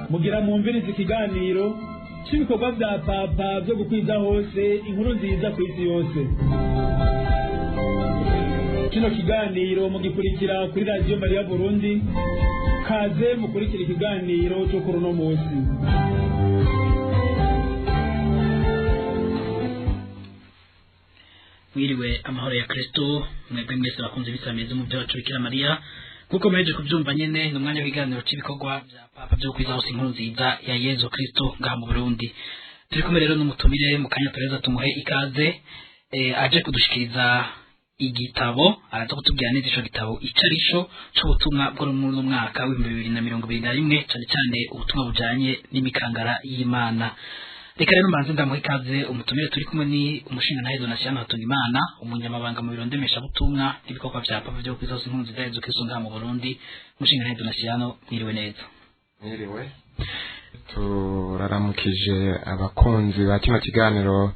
mugira mwumvirize ikiganiro cy'ibikorwa bya papa byo gukwiza hose inkuru nziza ku isi yose. Kino kiganiro mugikurikira kuri Radio Maria Burundi. Kaze mukurikira ikiganiro cyo kuri uno munsi. Mwiriwe amahoro ya Kristo, mwebwe mwese bakunze bisameze mu byo Bikira Maria. Kuko mweje kubyumva nyene no mwanya w'iganiro cy'ibikorwa bya papa byo kwiza hose inkuru nziza ya Yezu Kristo ngaha mu Burundi. Turi kumwe rero n'umutumire mu kanya pereza tumuhe ikaze aje kudushikiriza igitabo araza kutubwira neza ico gitabo icarisho c'ubutumwa bwo mu mwaka wa 2021 cyane cyane ubutumwa bujanye n'imikangara y'Imana. Reka rero mbanze ndamuha ikaze umutumire turi kumwe ni umushinga na Donatien Hatungimana, umunyamabanga mu biro ndemesha butumwa n'ibikorwa bya papa byo kwiza hose inkuru nziza ya Yezu Kristo ngaha mu Burundi. Umushinga na Donatien, mwiriwe neza. Mwiriwe. Turaramukije abakunzi ba kino kiganiro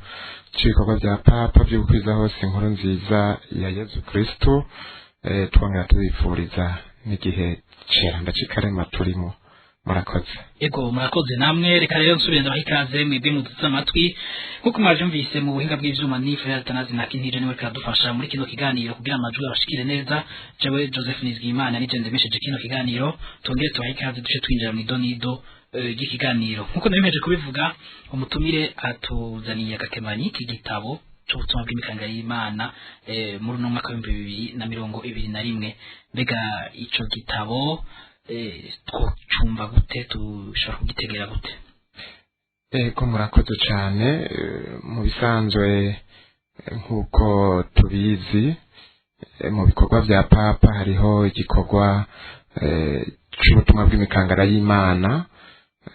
cy'ibikorwa bya papa byo kwiza hose inkuru nziza ya Yezu Kristo. Twongera tubifuriza n'igihe cyera cikarema turimo. Murakoze. Ego murakoze namwe. Reka rero nsubire ndabaha ikaze mwebwe mudutse amatwi nkuko mwavyumvise mu buhinga bw'ivyuma ni Frère Atanazi Nakintije niwe kadufasha muri kino kiganiro kugira amajwi abashikire neza. Jewe Joseph Nizigimana nije ndemesheje kino kiganiro, tongere tubahe ikaze duce twinjira mu idonido ry'ikiganiro. Nkuko nabimeje kubivuga, umutumire atuzaniye agakemanyi k'igitabo cy'ubutumwa bw'imikangara y'Imana muri uno mwaka wa 2021. Mbega ico gitabo twumva gute, tushobora kugitegera gute? Ego murakoze cyane. Mu bisanzwe nkuko tubizi mu bikorwa bya papa hariho igikorwa cy'ubutumwa bw'imikangara y'Imana,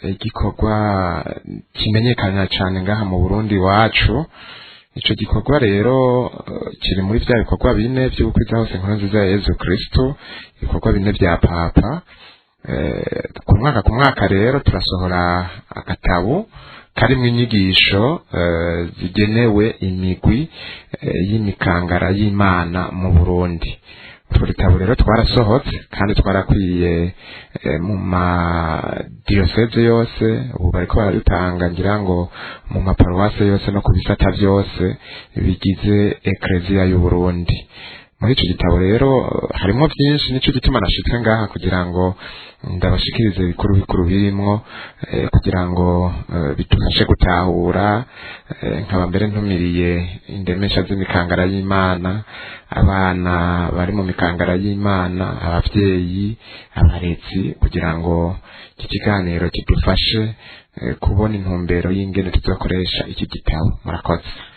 igikorwa kimenyekana cyane ngaha mu Burundi wacu. Ico gikorwa rero kiri muri bya bikorwa bine byo kwiza hose inkuru nziza ya Yezu Kristo, ibikorwa bine bya papa. Ku mwaka rero turasohora agatabo karimwe inyigisho zigenewe imigwi y'imikangara y'Imana mu Burundi. Utwo dutabo rero twarasohotse kandi twarakwiye mu diocese yose, ubu bariko baradutanga ngira ngo mu maparuwase yose no ku bisata byose bigize Ecclesia y'u Burundi. Muri ico gitabo rero harimo byinshi, nico gituma nashitse ngaha kugira ngo ndabashikirize bikuru birimwo kugira ngo bitufashe gutahura. Nkaba mbere ntumiriye indemesha z'imikangara y'Imana, abana bari mu mikangara y'Imana, abavyeyi, abarezi, kugira ngo iki kiganiro kidufashe kubona intumbero y'ingene tuzakoresha iki gitabo.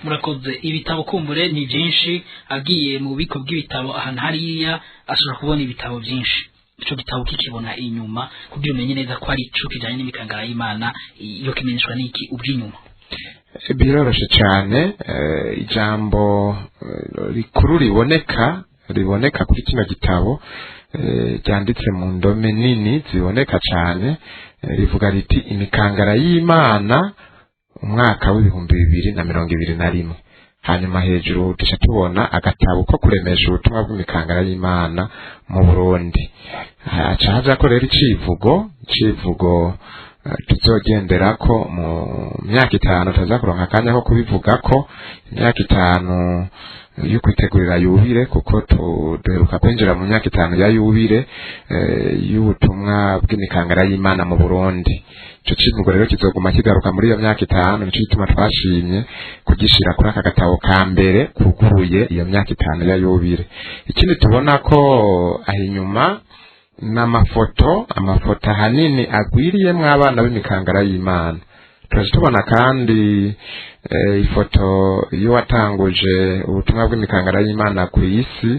Murakoze. Ibitabo kumbure ni byinshi, agiye mu bubiko bw'ibitabo ahantu hariya ashobora kubona ibitabo byinshi. Ico gitabo kikibona inyuma kugira umenye neza ko ari ico kijanye n'imikangara y'Imana, iyo kimenyeshwa n'iki ubw'inyuma. Biroroshe cyane. Ijambo rikuru riboneka kuri kino gitabo ryanditse mu ndome nini ziboneka cyane, rivuga riti imikangara y'Imana umwaka wa 2021. Hanyuma hejuru duca tubona agatabo ko kuremesha ubutumwa bw'imikangara y'Imana mu Burundi. Haza ko rero icivugo tuzogenderako mu myaka 5, tuzakuronka akanya ko kubivuga ko imyaka 5 yo kwitegurira yubire, kuko duheruka kwinjira mu myaka 5 ya yubire y'ubutumwa bw'imikangara y'Imana mu Burundi. Ico kivugo rero kizoguma kigaruka muri iyo myaka 5, nico gituma twashimye kugishira kuri aka gatabo ka mbere kuguruye iyo myaka 5 ya yubire. Ikindi tubona ko ahinyuma n'amafoto hanini agwiriyemwo abana b'imikangara y'Imana. Tubona kandi ifoto iyo watanguje ubutumwa bw'imikangara y'Imana ku isi,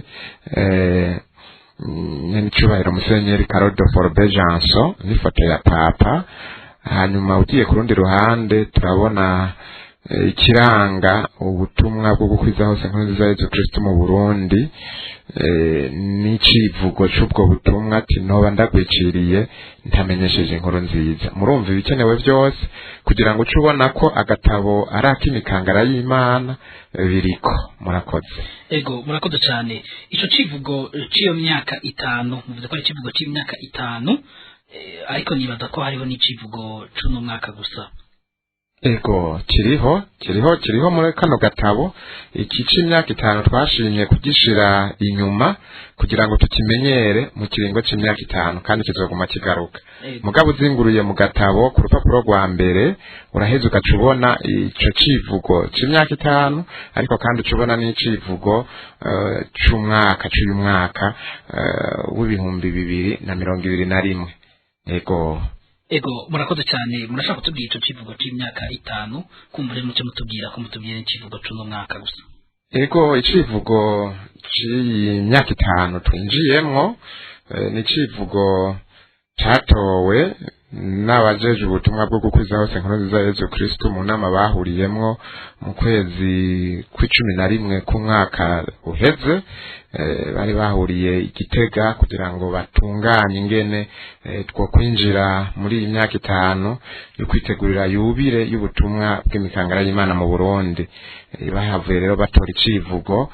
n'icyubahiro Musenyeri Caroldo Forbejanso, n'ifoto ya papa. Hanyuma ugiye ku rundi ruhande turabona ikiranga ubutumwa bwo gukwiza hose inkuru nziza ya Yezu Kristo mu Burundi, n'icivugo c'ubwo butumwa ati noba ndagwiciriye ntamenyesheje inkuru nziza. Murumva ibikenewe byose kugira ngo ubona ko agatabo ari ak'imikangara y'Imana biriko. Murakoze. Ego murakoze cyane. Ico civugo c'iyo myaka 5 muvuze ko ari civugo c'imyaka 5, ariko nibaza ko hariho n'icivugo c'uno mwaka gusa. Ego kiriho muri kano gatabo iki c'imyaka 5 twashimye kugishira inyuma kugira ngo tukimenyere mu kiringo c'imyaka 5 kandi kizoguma kigaruka. Mugabo uzinguruye mu gatabo ku rupapuro rwa mbere uraheza ukacubona ico civugo c'imyaka 5 ariko kandi ucubona n'icivugo c'uyu mwaka w'ibihumbi 2021. Ego murakoze cyane, murashaka kutubwira ico civugo c'imyaka 5 kumbure muce mutubwira ko mutubwire icivugo c'uno mwaka gusa. Ego icivugo c'imyaka 5 twinjiyemwo ni icivugo catowe n'abajeje ubutumwa bwo gukwiza hose inkuru nziza Yesu Kristo mu nama bahuriyemwo mu kwezi kw'icumi ku mwaka uheze. Bari bahuriye Igitega kugira ngo batunganye ingene two kwinjira muri iyi myaka 5 yo kwitegurira yubire y'ubutumwa bw'imikangara y'Imana mu Burundi. Bahavuye rero batora icivugo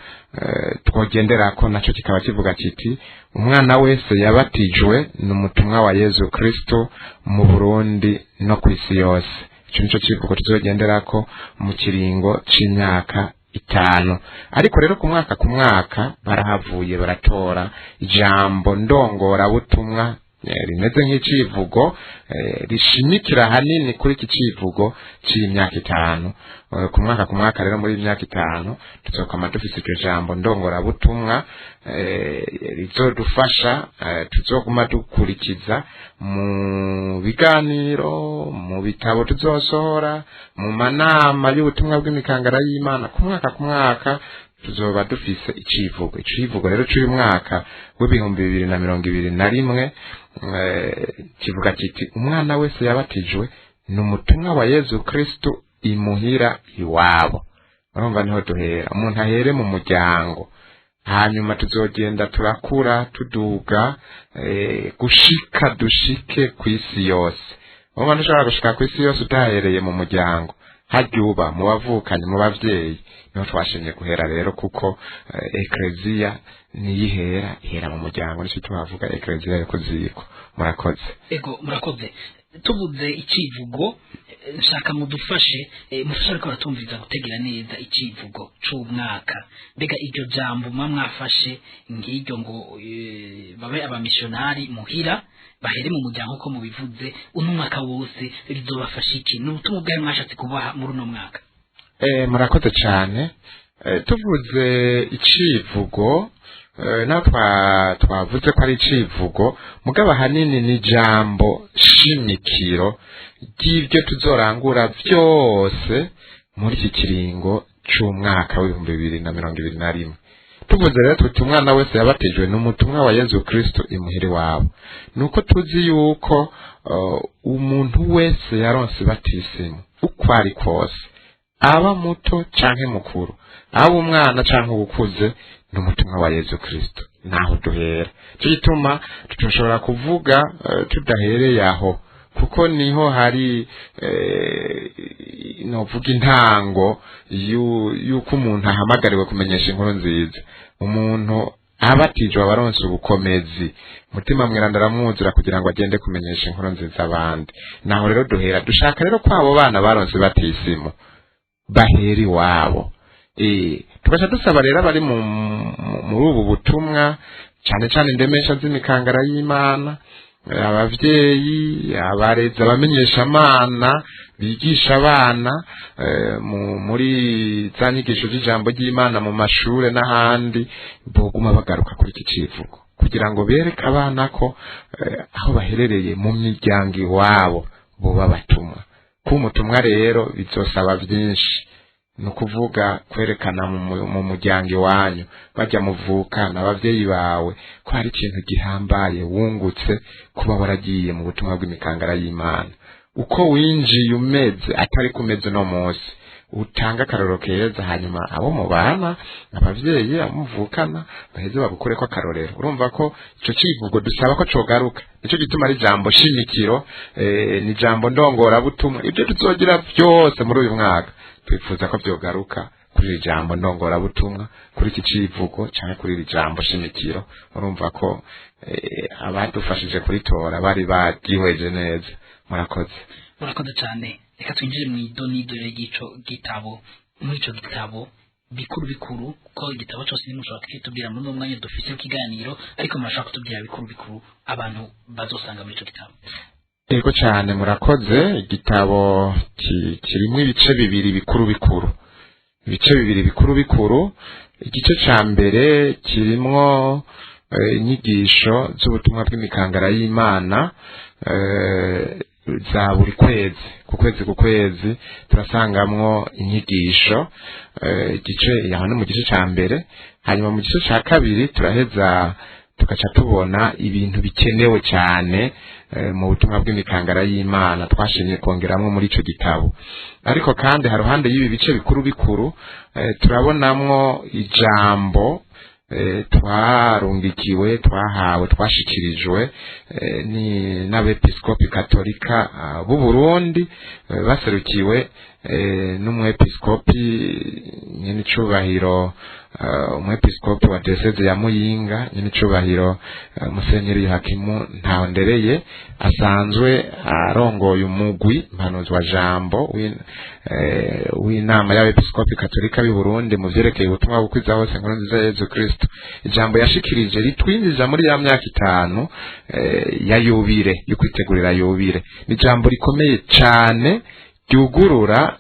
twogendera ko naco kikaba kivuga kiti umwana wese yabatijwe n'umutumwa wa Yesu Kristo mu Burundi no kw'isi yose. Ico nico civugo tuzogendera ko mu kiringo c'imyaka 5. Ariko rero ku mwaka barahavuye baratora ijambo ndongora butumwa rimeze nk'icivugo rishimikira hanini kuri iki civugo c'imyaka 5. Ku mwaka rero muri imyaka 5 tuzokama dufise iryo jambo ndongora butumwa rizodufasha tuzoguma dukurikiza mu biganiro, mu bitabo tuzosohora, mu manama y'ubutumwa bw'imikangara y'Imana. Ku mwaka tuzoba dufise icivugo rero cy'uyu mwaka w'ibihumbi 2021 kivuga kiti umwana wese yabatijwe n'umutumwa wa Yesu Kristo imuhira iwabo. Urumva niho duhera, umuntu ahere mu muryango, hanyuma tuzogenda turakura tuduga gushika dushike kw'isi yose. Urumva ntushobora gushika kw'isi yose utahereye mu muryango, haryuba mu bavukanye mu bavyeyi. Niho twashimye guhera rero kuko ekleziya ihera mu muryango, nico tubavuga ekleziya yo kuziko. Murakoze. Ego murakoze. Tuvuze icivugo nshaka mudufashe ariko baratumviza gutegera neza icivugo c'umwaka. Mbega iryo jambo mwafashe ngiryo ngo babe abamissionari muhira bahere mu muryango ko mubivuze uno mwaka wose rizobafasha iki? N'ubutumwa bwawe mwashatse kubaha muri uno mwaka? Murakoze cyane. Tuvuze icivugo na twavuze ko ari icivugo mugabo hanini ni jambo shimikiro ry'ibyo tuzorangura byose muri iki kiringo c'umwaka w'ibihumbi 2021. Tuvuze rero tuti umwana wese yabatijwe n'umutumwa wa Yesu Kristo imuhiri wabo. Nuko tuzi yuko umuntu wese yaronse batisimu uko ari kose, aba muto canke mukuru, aba umwana canke ubukuze, n'umutumwa wa Yesu Kristo. Naho duhera cyo gituma tutoshobora kuvuga tudahereye aho, kuko niho hari novuga intango yuko umuntu ahamagariwe kumenyesha inkuru nziza. Umuntu abatijwe abaronse ubukomezi, mutima mweranda aramwuzura kugira ngo agende kumenyesha inkuru nziza abandi. Naho rero duhera dushaka rero ko abo bana baronse batisimu baheri iwabo. Tugaca dusaba rero abari muri ubu butumwa cyane cyane indemesha z'imikangara y'Imana, abavyeyi, abarezi, abamenyesha amana bigisha abana muri za nyigisho z'ijambo ry'Imana mu mashure n'ahandi, boguma bagaruka kuri iki civugo kugira ngo bereke abana ko aho baherereye mu miryango iwabo boba batumwa. Ku mutumwa rero bizosaba byinshi, nukuvuga kwerekana mu muryango iwanyu bajya muvukana abavyeyi bawe ko hari ikintu gihambaye wungutse kuba waragiye mu butumwa bw'imikangara y'Imana. Uko winjiye umeze atari kumeze no munsi, utanga akarorero keza, hanyuma abo mubana abavyeyi amuvukana baheze bagukure ko akarorero. Urumva ko ico civugo dusaba ko cogaruka. Nico gituma ari jambo shimikiro, ni jambo ndongora butumwa. Ibyo tuzogira byose muri uyu mwaka twifuza ko byogaruka kuri iri jambo ndongorabutumwa, kuri iki civugo canke kuri iri jambo shimikiro. Urumva ko abadufashije kuritora bari bagihweje neza. Murakoze cyane. Reka twinjire mu idonido ry'ico gitabo. Muri ico gitabo bikuru ko igitabo cyose nimushobora kutubwira muri umwanya dufite ikiganiro, ariko murashaka kutubwira bikuru abantu bazosanga muri ico gitabo. Yego cyane, murakoze. Igitabo kirimo ibice bibiri bikuru. Igice ca mbere kirimo inyigisho z'ubutumwa bw'imikangara y'Imana za buri kwezi. Ku kwezi turasangamwo inyigisho yaho mu gice ca mbere. Hanyuma mu gice ca kabiri turaheza tugaca tubona ibintu bikenewe cyane mu butumwa bw'imikangara y'Imana twashimye kongeramwo muri ico gitabo. Ariko kandi haruhande y'ibi bice bikuru turabonamwo ijambo twarungikiwe, twahawe, twashikirijwe ni n'abepiskopi katolika b'u Burundi, baserukiwe n'umwepiskopi nyene icubahiro umwepiskopi wa diocese ya Muyinga, nyene icubahiro Musenyeri Hakimu Ntahondereye, asanzwe arongoye umugwi mpanuzwa jambo w'inama y'abepiskopi katolika b'u Burundi mu vyerekeye ubutumwa bwo kwiza hose inkuru nziza ya Yezu Kristo. Ijambo yashikirije ritwinjiza muri ya myaka 5 ya yubile, yo kwitegurira yubile. Ni jambo rikomeye cyane ryugurura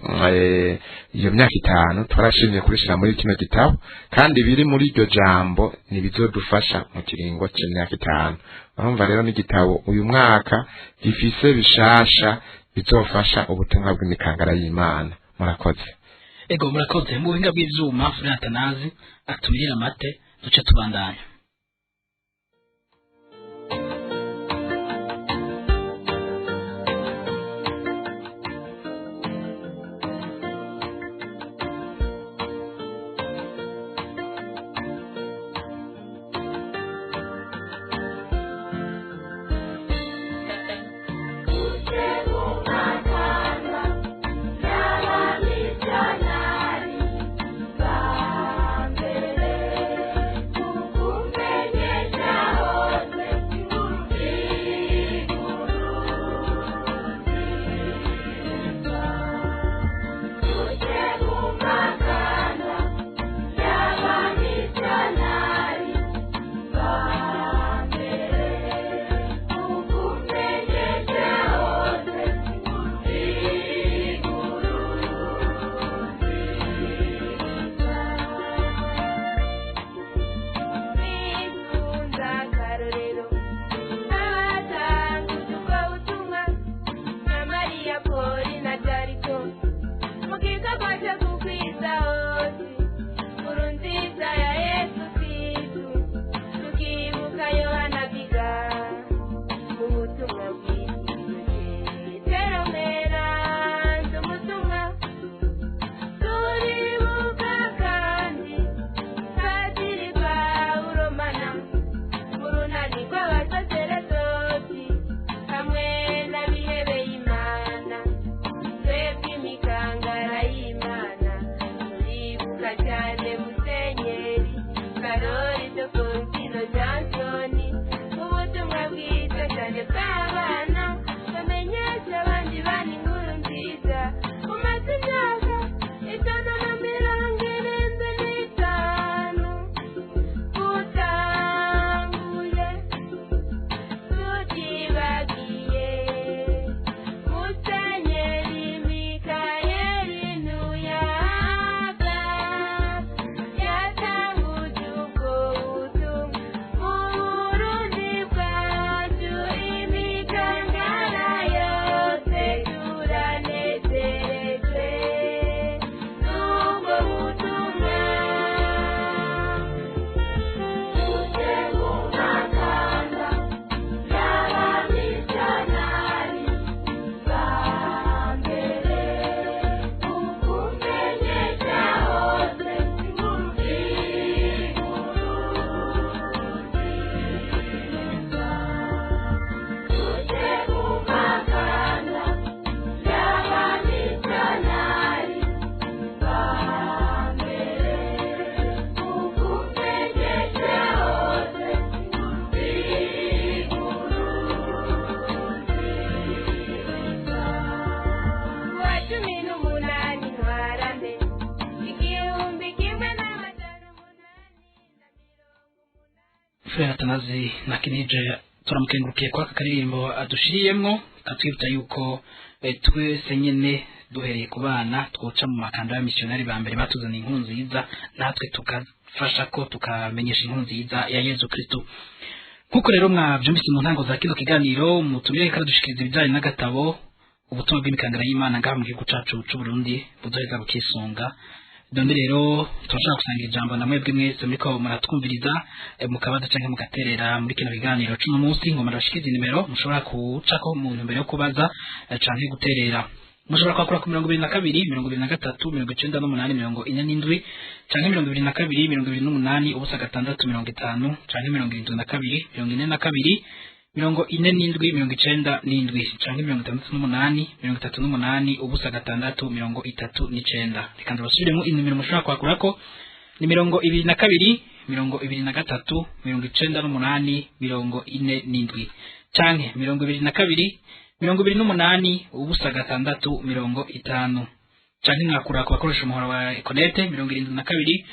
iyo myaka 5 twarashimye kurishira muri kino gitabo, kandi biri muri iryo jambo nibizodufasha mu kiringo cy'imyaka 5. Urumva rero n'igitabo uyu mwaka gifise bishasha bizofasha ubutumwa bw'imikangara y'Imana. Murakoze. Ego murakoze. Mu buhinga bw'ivyuma Atanazi atumira amate duce tubandanya. Thank you. Frere Atanazi na Kinije turamukengurukiye kwa karirimbo adushiriyemwo katwibutsa yuko twese nyene duhereye ku bana twoca mu makanda ya missionary ba mbere batuzana inkuru nziza natwe tukafasha ko tukamenyesha inkuru nziza ya Yezu Kristo. Nkuko rero mwavyumvise mu ntango za kino kiganiro mutumire kandi dushikiriza ibijanye n'agatabo ubutumwa bw'imikangara y'Imana ngaha mu gihugu cacu c'u Burundi buzoheza bukisunga. None rero turashaka gusangira ijambo na mwebwe mwese muriko muratwumviriza mukabaza canke mugaterera muri kino biganiro c'uno munsi ngo murashikiza nimero mushobora kucako mu ntumbero yo kubaza canke guterera. Mushobora kwakura ku 22 23 98 47 canke 22 28 ubusa 650 canke 72 42 47 canke 68 38 ubusa 639. Reka ndabasubiremo inimero mushobora kwakurako ni 22 23 98 47 canke 22 28 ubusa 650 canke mwakura bakoresha umuhora wa Econet 72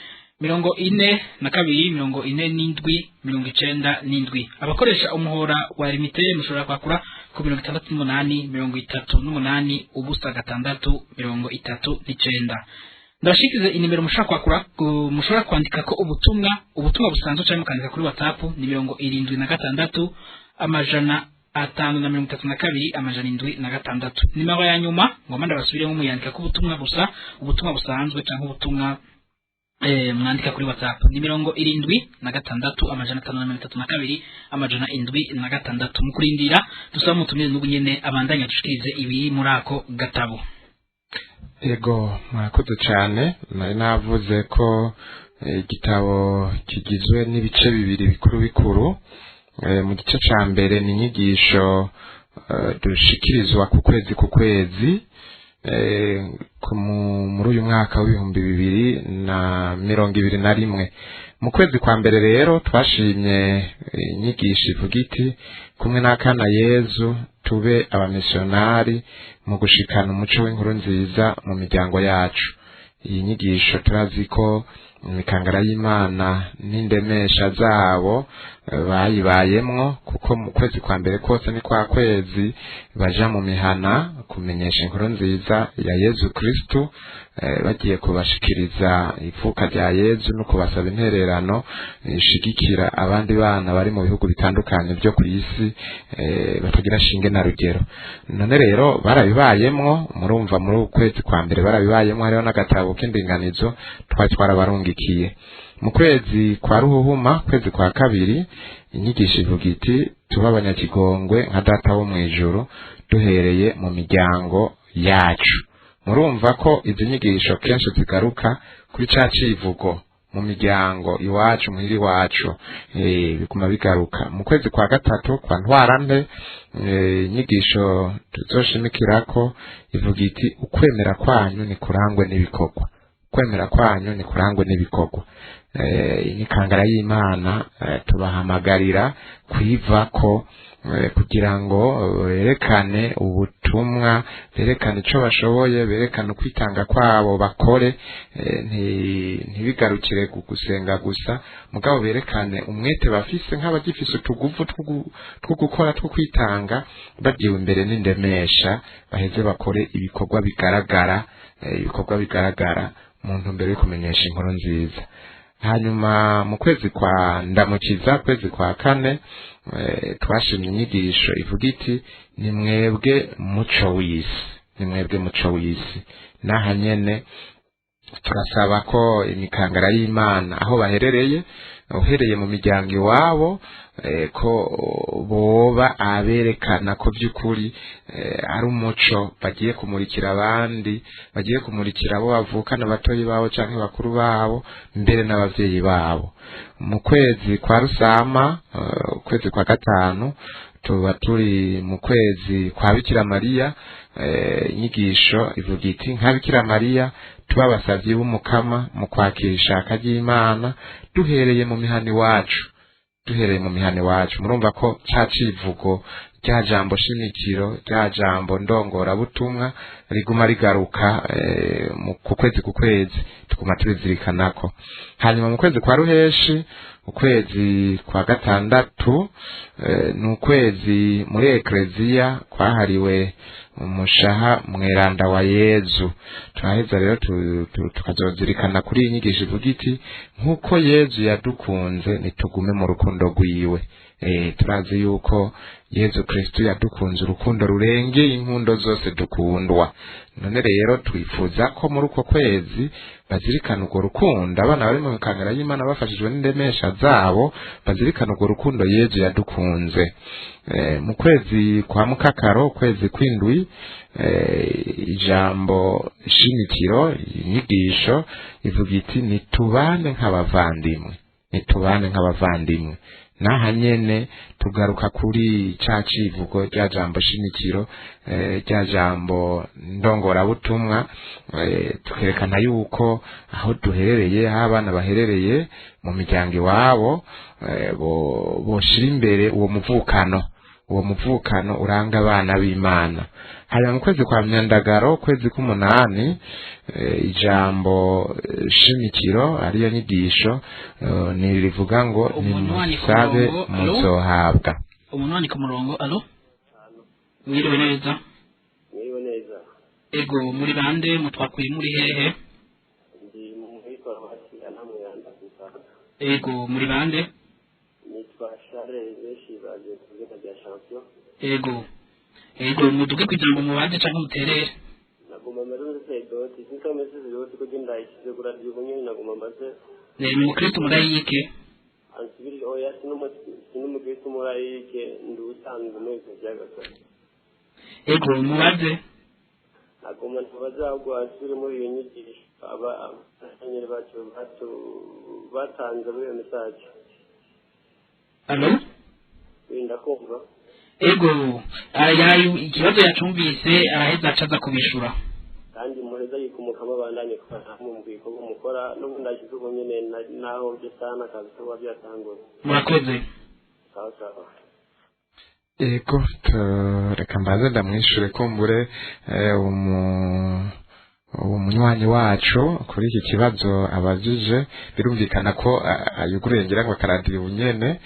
42 abakoresha umuhora wa limite mushobora kwakura ku 68 ubusa 639. Ndashikize inimero mushobora kwakura mushobora kwandika ko ubutumwa busanzwe cyangwa mukandika kuri WhatsApp ni 76 amajana 532 amajana 76. Nimero ya nyuma ngoma ndabasubiremo muyandika ko ubutumwa busanzwe cyangwa ubutumwa mwandika kuri WhatsApp ni 76 amajana 532 amajana 76. Mukurindira dusaba mutumire n'ubu nyene abandanya dushikirize ibi muri ako gatabo. Ego murakoze cyane nari navuze ko igitabo kigizwe n'ibice bibiri bikuru mu gice ca mbere ni inyigisho dushikirizwa ku kwezi muri uyu mwaka w'2021. Mu kwezi kwa mbere rero twashimye inyigisho ivuga iti kumwe n'akana Yezu tube abamissionari mu gushikana umuco w'inkuru nziza mu miryango yacu. Iyi nyigisho turazi ko imikangara y'Imana n'indemesha zabo bayibayemwo kuko mu kwezi kwa mbere kose ni kwa kwezi baja mu mihana kumenyesha inkuru nziza ya Yezu Kristo, bagiye kubashikiriza ivuka rya Yezu no kubasaba intererano ishigikira abandi bana bari mu bihugu bitandukanye byo ku isi batagira shinge na rugero. None rero barabibayemwo, murumva muri ukwezi kwa mbere barabibayemwo, hariho n'agatabo k'indinganizo twarabarungikiye. Mu kwezi kwa Ruhuhuma, kwezi kwa kabiri, inyigisho ivuga iti tuba abanyakigongwe nka Data wo mwijuru duhereye mu miryango yacu. Murumva ko izi nyigisho kenshi zigaruka kuri ca civugo mu miryango iwacu muhiri wacu, biguma bigaruka. Mu kwezi kwa gatatu kwa Ntwarante, inyigisho tuzoshimikirako ivuga iti ukwemera kwanyu ni kurangwe n'ibikorwa. Kwemera kwanyu ni kurangwe n'ibikorwa. Imikangara y'Imana tubahamagarira kwivako kugira ngo berekane ubutumwa, berekane ico bashoboye, berekane kwitanga kwabo, bakore ntibigarukire gusenga gusa, mugabo berekane umwete bafise nk'abagifise utuguvu two gukora, two kwitanga, bagiwe imbere n'indemesha, baheze bakore ibikorwa bigaragara mu ntumbero yo kumenyesha inkuru nziza. Hanyuma mu kwezi kwa Ndamukiza, kwezi kwa kane, twashimye inyigisho ivuga iti ni mwebwe muco w'isi. Naha nyene turasaba ko imikangara y'Imana aho baherereye, uhereye mu miryango iwabo, ko boba aberekana ko by'ukuri ari umuco bagiye kumurikira abandi, bagiye kumurikira abo bavukana, batoyi babo canke bakuru babo, mbere n'abavyeyi babo. Mu kwezi kwa Rusama, kwezi kwa gatanu, tuba turi mu kwezi kwa Bikira Mariya. Inyigisho ivuga iti nka Bikira Mariya tuba abasavyi b'umukama mu kwakira ishaka ry'Imana duhereye mu mihani wacu. Murumva ko ca civugo rya jambo shimikiro, rya jambo ndongorabutumwa riguma rigaruka ku kwezi tuguma tubizirikanako. Hanyuma mu kwezi kwa ruheshi, ukwezi kwa gatandatu, ni ukwezi muri ekleziya kwahariwe umushaha mweranda wa Yezu. Turaheza rero tukazozirikana kuri iyi nyigisho ivuga iti nk'uko Yezu yadukunze nitugume mu rukundo rwiwe. Turazi yuko Yezu Kristo yadukunze urukundo rurengeye inkundo zose dukundwa. None rero twifuza ko muri uko kwezi bazirikana urwo rukundo, abana bari mu kamera y'Imana bafashijwe n'indemesha zabo bazirikana urwo rukundo Yezu yadukunze. Mu kwezi kwa mukakaro, kwezi kw'indwi, ijambo shimikiro, inyigisho ivuga iti nitubane nk'abavandimwe, nitubane nk'abavandimwe. Naha nyene tugaruka kuri ca civugo rya jambo shimikiro, rya jambo ndongorabutumwa, tukerekana yuko aho duherereye, aho abana baherereye mu miryango iwabo, boshira imbere uwo muvukano uranga abana b'Imana. Hanyuma mu kwezi kwa myandagaro, kwezi k'umunani, ijambo shimikiro ariyo nyigisho nirivuga ngo nimusabe muzohabwa. Umunwani ku murongo. Alo, mwiriwe neza. Mwiriwe neza. Ego, muri bande mutwakuye muri hehe? Ndi muri Paruwasi ya Namuyanda Gisaka. Ego, muri bande? Nitwa Charles Beshi baje kugeza bya champion. Ego, muduge kwijambo mubaje canke muterere? Naguma maruze sedoti, sinkameze ziroti kugenda ikize kuradi ubunye naguma mbaze. Ni mukristo murayike? Ansibiri oya sinumukristo murayike ndusanzwe neza byagasa. Ego, mubaze? Naguma ntubaza ahubwo asubire muri iyo nyigisho abanyere bacu batanze muri iyo message. Alo? Ndakumva. Ego, ikibazo yacumvise araheza acaza kubishura. Kandi muheza yikumukamo bandanye kwa mu bikorwa mukora n'ubundi agize ubonyene naho byo sana kabisa wabyatangura. Murakoze. Sawa. Ego, reka mbaze ndamwishure kumbure umunywanyi wacu kuri iki kibazo abajije. Birumvikana ko ayugurengera ngo akaradiyo ubunyene.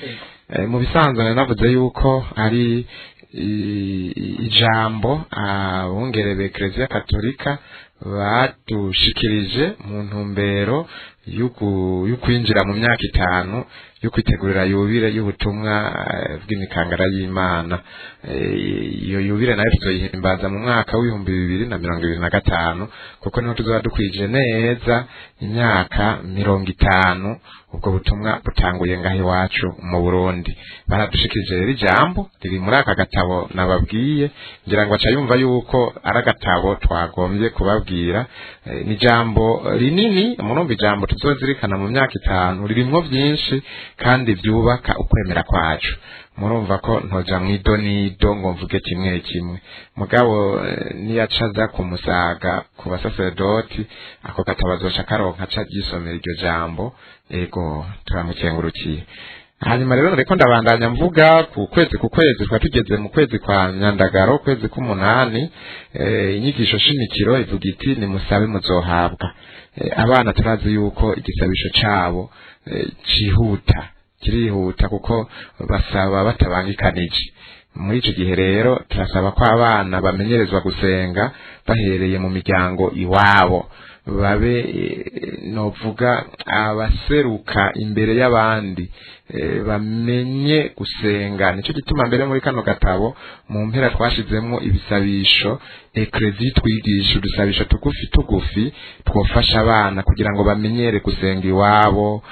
Mu bisanzwe navuze yuko ari ijambo abungere b'Ekleziya Katolika badushikirije mu ntumbero y'ukwinjira mu myaka 5 yo kwitegurira yubire y'ubutumwa bw'imikangara y'Imana. Iyo yubire nayo tuzoyihimbaza mu mwaka w'2025 kuko niho tuzoba dukwije neza imyaka 50 ubwo butumwa butanguye ngaho iwacu mu Burundi. Baradushikirije rero ijambo riri muri aka gatabo nababwiye, ngira ngo aca yumva yuko ari agatabo twagombye kubabwira. Ni ijambo rinini, murumva ijambo tuzozirikana mu myaka 5 ririmwo byinshi kandi byubaka ukwemera kwacu. Murumva ko ntoja mwidonido ngo mvuge kimwe kimwe, mugabo niyacaza kumusaga ku basaserdoti ako katabazoca karonka ca gisomera iryo jambo. Ego, turamukengurukiye. Hanyuma rero reko ndabandanya mvuga ku kwezi twatugeze mu kwezi kwa myandagaro, kwezi k'umunani. Inyigisho shimikiro ivuga iti nimusabe muzohabwa. Abana turazi yuko igisabisho cabo kirihuta kuko basaba batabangikanije. Muri ico gihe rero turasaba ko abana bamenyerezwa gusenga bahereye mu miryango iwabo, babe novuga abaseruka imbere y'abandi, bamenye gusenga. Nico gituma mbere muri kano gatabo mu mpera twashizemwo ibisabisho Ekleziya twigisha udusabisho tugufi twofasha abana kugira ngo bamenyere gusenga iwabo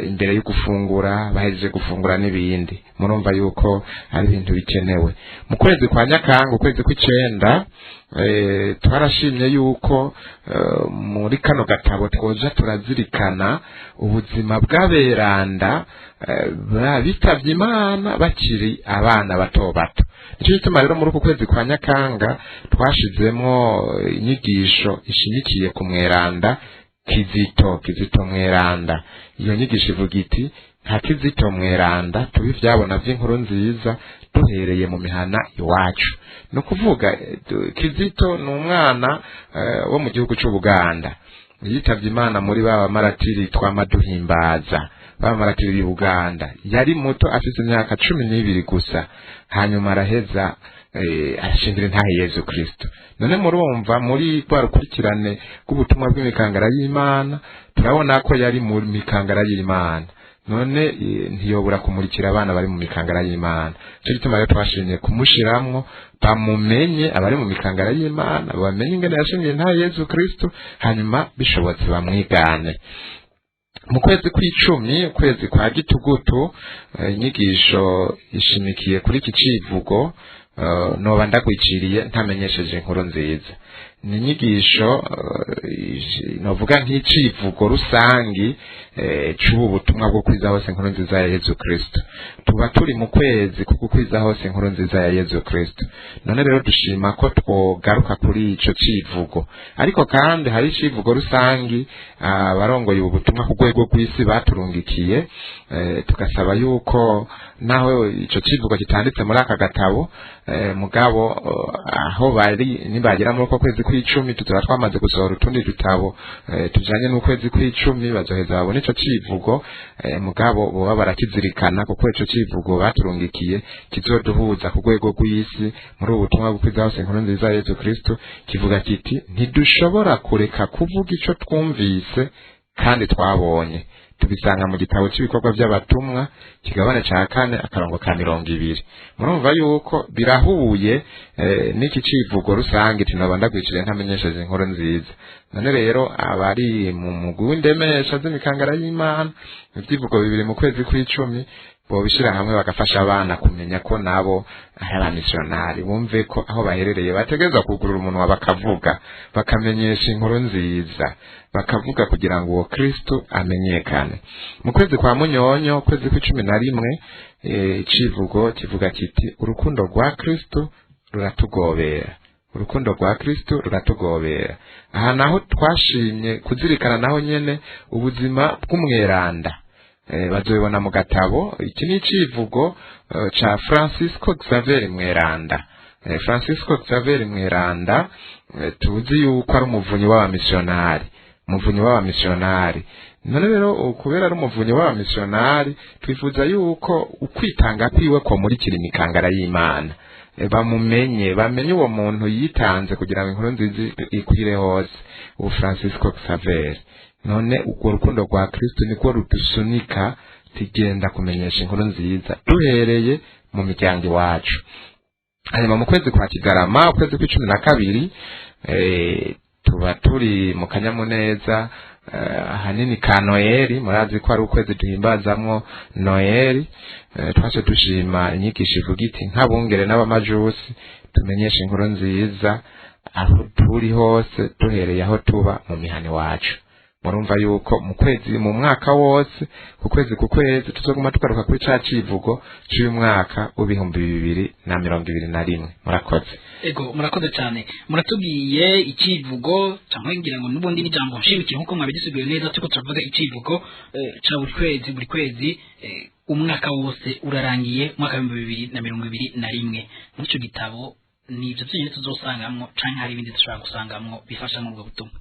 imbere yo gufungura, bahejeje gufungura n'ibindi. Murumva yuko ari ibintu bikenewe. Mu kwezi kwa Nyakanga, ukwezi kw'icenda, twarashimye yuko muri kano gatabo twoja turazirikana ubuzima bw'aberanda bitavye Imana bakiri abana bato. Nico gituma rero muri uku kwezi kwa Nyakanga twashizemwo inyigisho ishimikiye ku mweranda Kizito Mweranda. Iyo nyigisho ivuga iti nka Kizito Mweranda tubi vyabona vy'inkuru nziza duhereye mu mihana iwacu. No kuvuga Kizito n'umwana wo mu gihugu c'Ubuganda yitavye Imana muri baba maratiri twamaduhimbaza baba maratiri y'Ubuganda. Yari muto afite imyaka 12 gusa, hanyuma araheza ashingira intahe Yezu Kristo. None murumva muri kwa rukurikirane rw'ubutumwa bw'imikangara y'Imana turabona ko yari mu mikangara y'Imana. None ntiyobora kumurikira abana bari mu mikangara y'Imana. Cyo gituma rero twashimye kumushiramwo bamumenye abari mu mikangara y'Imana, bamenye ingene yashingiye intahe Yezu Kristo, hanyuma bishobotse bamwigane. Mu kwezi kw'icumi, ukwezi kwa gitugutu, inyigisho ishimikiye kuri iki civugo noba ndagwiciriye ntamenyesheje inkuru nziza. Ni inyigisho novuga nk'icivugo rusangi c'ubu butumwa bwo kwiza hose inkuru nziza ya Yezu Kristo. Tuba turi mu kwezi kuko kwiza hose inkuru nziza ya Yezu Kristo. None rero dushima ko twogaruka kuri ico civugo, ariko kandi hari icivugo rusangi abarongoye ubu butumwa ku rwego rw'isi baturungikiye, tugasaba yuko naho ico civugo kitanditse muri aka gatabo, mugabo aho bari nibagira muri uko kwezi kw'icumi tuzoba twamaze gusohora utundi dutabo tujanye n'ukwezi kw'icumi, bazoheza babone ico civugo, mugabo boba barakizirikana kuko ico civugo baturungikiye kizoduhuza ku rwego rw'isi muri ubu butumwa bwo kwiza hose inkuru nziza ya Yezu Kristo. Kivuga kiti ntidushobora kureka kuvuga ico twumvise kandi twabonye. Tubisanga mu gitabo cy'ibikorwa by'abatumwa kigabane ca 4 akarongo ka 20. Murumva yuko birahuye n'iki civugo rusange tinabanda gwicire ntamenyesheje inkuru nziza. None rero abari mu mugwi w'indemesha z'imikangara y'Imana ivyivugo bibiri mu kwezi kw'icumi bobishira hamwe bagafasha abana kumenya ko nabo ari abamissionari, bumve ko aho baherereye bategeza kugurura umunwa bakavuga, bakamenyesha inkuru nziza, bakavuga kugira ngo uwo Kristo amenyekane. Mu kwezi kwa Munyonyo, kwezi kwa 11, icivugo kivuga kiti urukundo rwa Kristo ruratugobera. Urukundo rwa Kristo ruratugobera. Aha naho twashimye kuzirikana naho nyene ubuzima bw'umweranda. Bazobibona mu gatabo. Iki ni icivugo ca Francisco Xavier Mweranda. Francisco Xavier Mweranda tuzi yuko ari umuvunyi w'abamissionari, umuvunyi w'abamissionari. None rero kubera ari umuvunyi w'abamissionari twifuza yuko ukwitanga kwiwe ko muri kiri mikangara y'Imana bamenye uwo muntu yitanze kugira ngo inkuru nziza ikwire hose, uwo Francisco Xavier. None urwo rukundo rwa Kristo niko rudusunika tugenda kumenyesha inkuru nziza duhereye mu miryango iwacu. Hanyuma mu kwezi kwa Kigarama, ukwezi kwa 12, tuba turi mu kanyamuneza hanini ka Noeli. Murazi ko ari ukwezi duhimbazamwo Noeli. Twashe dushima inyigisho ivuga iti nk'abungere n'abamajusi tumenyesha inkuru nziza aho turi hose duhereye aho tuba mu mihani wacu. Murumva yuko mu mwaka wose ku kwezi tuzoguma tugaruka kuri ca civugo cy'uyu mwaka w'2021. Murakoze. Ego murakoze cyane. Muratubwiye icivugo cyangwa ngira ngo nubundi n'ijambo nshimikire nkuko mwabigisubiye neza tuko turavuga icivugo ca buri kwezi umwaka wose urarangiye mwaka w'2021. Muri ico gitabo nivyo byonyine tuzosangamwo canke hari ibindi dushobora gusangamwo bifasha mu bwo butumwa.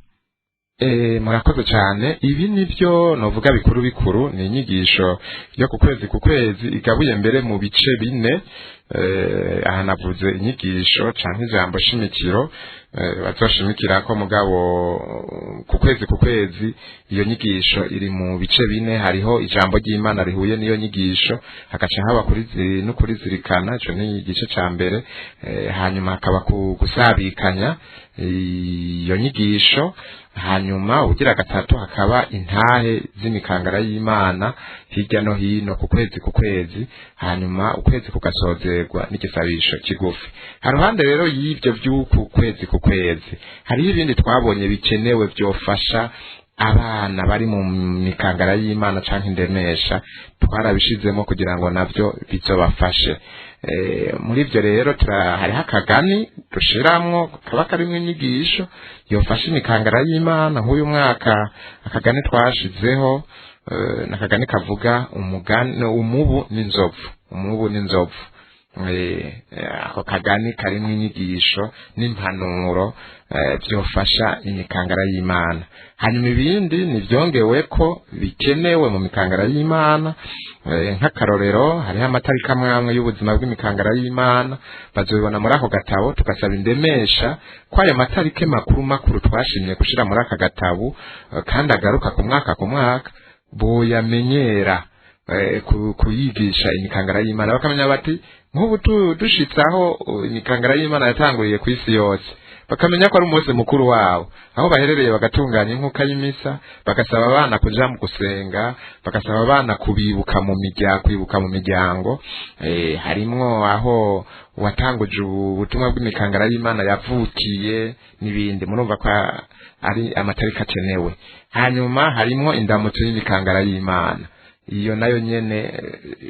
Murakoze cyane. Ibi nivyo novuga bikuru ni inyigisho yo ku kwezi igabuye mbere mu bice 4. Aha navuze inyigisho canke ijambo shimikiro bazoshimikira ko mugabo ku kwezi iyo nyigisho iri mu bice 4. Hariho ijambo ry'Imana rihuye niyo nyigisho, hagaca haba kuri zirikana, ico ni igice ca mbere. Hanyuma hakaba gusabikanya iyo nyigisho. Hanyuma ugira gatatu hakaba intahe z'imikangara y'Imana hirya no hino ku kwezi. Hanyuma ukwezi kugasozerwa n'igisabisho kigufi. Haruhande rero y'ivyo by'uku kwezi hariho ibindi twabonye bikenewe byofasha abana bari mu mikangara y'Imana canke indemesha, twarabishizemo kugira ngo navyo bizobafashe. Muri ivyo rero hariho akagani dushiramwo kaba karimwe inyigisho yofasha imikangara y'Imana. Nk'uyu mwaka akagani twashizeho nakagani kavuga umubu n'inzovu ako kagani karimo inyigisho n'impanuro byofasha imikangara y'Imana. Hanyuma ibindi nivyongewe ko bikenewe mu mikangara y'Imana, nk'akarorero hariho amatariki amwe y'ubuzima bw'imikangara y'Imana bazobibona muri ako gatabo, tugasaba indemesha ko ayo matariki makuru twashimye gushira muri aka gatabo kandi agaruka ku mwaka boyamenyera kuyigisha imikangara y'Imana, bakamenya bati nk'ubu dushitsaho imikangara y'Imana yatanguriye ku isi yose, bakamenya ko ari umunsi mukuru wabo, aho baherereye bagatunganya inkuka y'imisa, bagasaba abana kuja mu gusenga, bagasaba abana kwibuka mu miryango, harimwo aho watanguje ubutumwa bw'imikangara y'Imana yavukiye n'ibindi. Murumva ko ari amatariki akenewe. Hanyuma harimwo indamutso y'imikangara y'Imana, iyo nayo nyene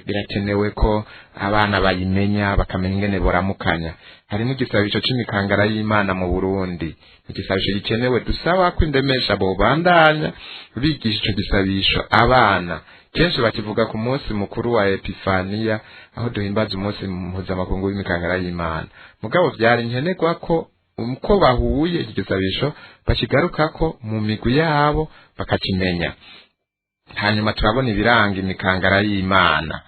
birakenewe ko abana bayimenya, bakamenya ingene boramukanya. Harimo igisabisho c'imikangara y'Imana mu Burundi, igisabisho gikenewe, dusaba ko indemesha bobandanya bigisha ico gisabisho abana. Kenshi bakivuga ku munsi mukuru wa Epifaniya, aho duhimbaza umunsi mpuzamakungu w'imikangara y'Imana. Mugabo vyari nkenerwa ko uko bahuye igisabisho bakigarukako mu migwi yabo bakakimenya. Hanyuma turabona ibiranga imikangara y'Imana,